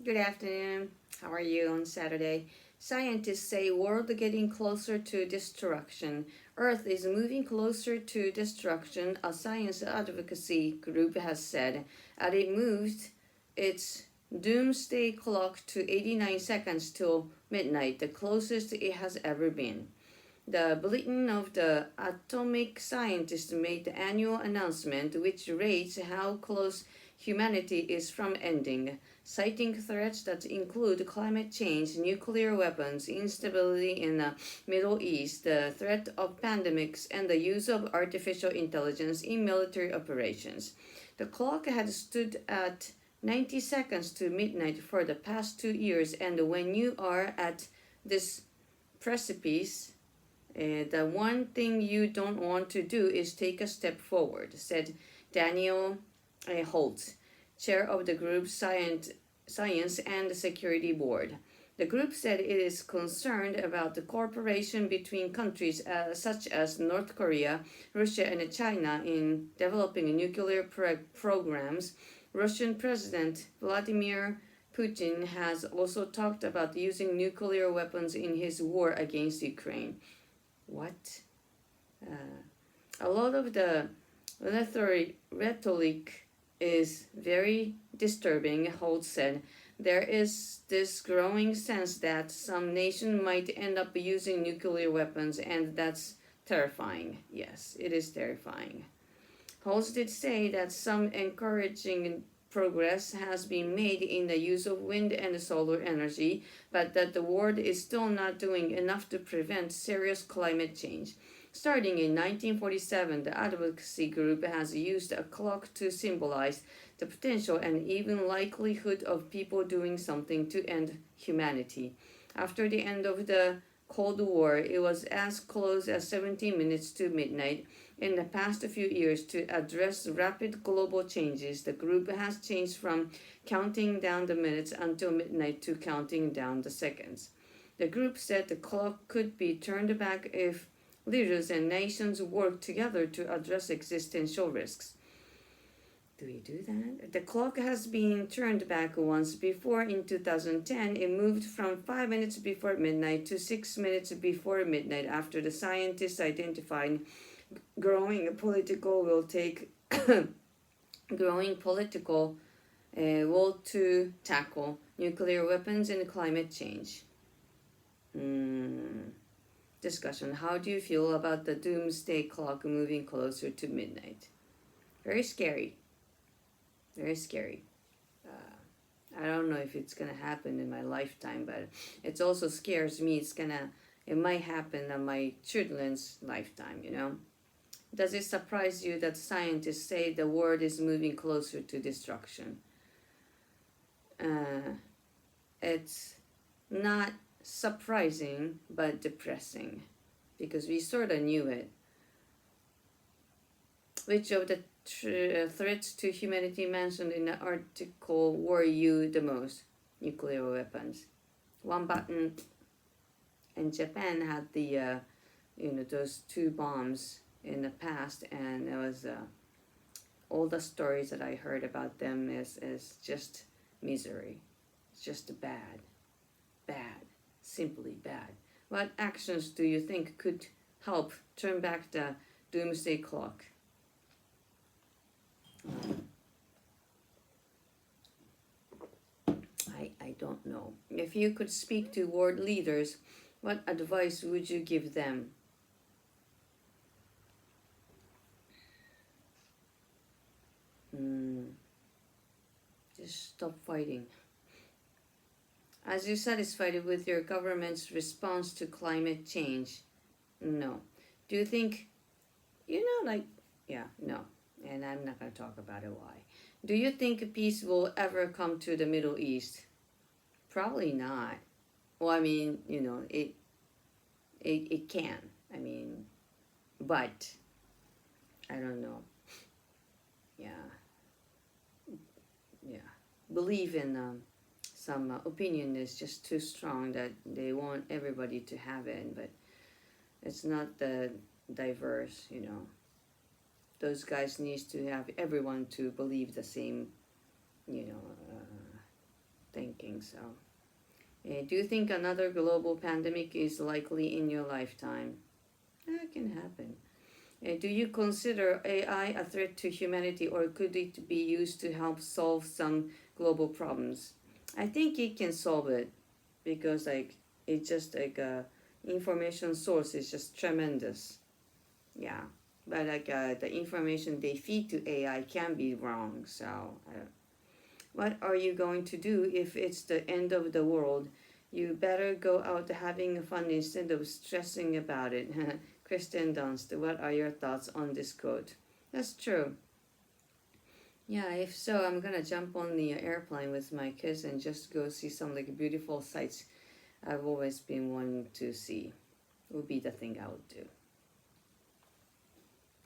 Good afternoon. How are you on Saturday? Scientists say world getting closer to destruction. Earth is moving closer to destruction, a science advocacy group has said. As it moved its doomsday clock to 89 seconds till midnight, the closest it has ever been. The Bulletin of the Atomic Scientist made the annual announcement, which rates how close humanity is from ending, citing threats that include climate change, nuclear weapons, instability in the Middle East, the threat of pandemics, and the use of artificial intelligence in military operations. The clock had stood at 90 seconds to midnight for the past 2 years, and when you are at this precipice, the one thing you don't want to do is take a step forward, said Daniel Holt, chair of the group's Science and Security Board. The group said it is concerned about the cooperation between countries such as North Korea, Russia, and China in developing nuclear programs. Russian President Vladimir Putin has also talked about using nuclear weapons in his war against Ukraine. What? A lot of the rhetoric is very disturbing, Holt said. There is this growing sense that some nation might end up using nuclear weapons, and that's terrifying. Yes, it is terrifying. Holt did say that some encouraging progress has been made in the use of wind and solar energy, but that the world is still not doing enough to prevent serious climate change. Starting in 1947, the advocacy group has used a clock to symbolize the potential and even likelihood of people doing something to end humanity. After the end of the Cold War, it was as close as 17 minutes to midnight. In the past few years, to address rapid global changes, the group has changed from counting down the minutes until midnight to counting down the seconds. The group said the clock could be turned back if leaders and nations work together to address existential risks. Do we do that? The clock has been turned back once before. In 2010, it moved from 5 minutes before midnight to 6 minutes before midnight after the scientists identified growing political will to tackle nuclear weapons and climate change. Discussion. How do you feel about the doomsday clock moving closer to midnight? Very scary. Very scary. I don't know if it's gonna happen in my lifetime, but it also scares me. It might happen in my children's lifetime, you know? Does it surprise you that scientists say the world is moving closer to destruction? It's not surprising, but depressing, because we sort of knew it. Which of the threats to humanity mentioned in the article worry you the most? Nuclear weapons. One button. And Japan had the, those 2 bombs in the past, and it was all the stories that I heard about them is just misery. It's just bad, simply bad. What actions do you think could help turn back the doomsday clock? I don't know. If you could speak to world leaders, what advice would you give them? Just stop fighting. Are you satisfied with your government's response to climate change? No. Do you think, no. And I'm not going to talk about it why. Do you think peace will ever come to the Middle East? Probably not. Well, I mean, it can. I mean, but I don't know. Yeah. Believe in some opinion is just too strong that they want everybody to have it, but it's not the diverse, Those guys needs to have everyone to believe the same, thinking. So, do you think another global pandemic is likely in your lifetime? That can happen. Do you consider AI a threat to humanity, or could it be used to help solve some global problems? I think it can solve it because it's just information source is just tremendous. Yeah, but the information they feed to AI can be wrong. So, what are you going to do if it's the end of the world? You better go out having fun instead of stressing about it. Kristen Dunst, what are your thoughts on this quote? That's true. Yeah, if so, I'm gonna jump on the airplane with my kids and just go see some beautiful sights I've always been wanting to see. Would be the thing I would do.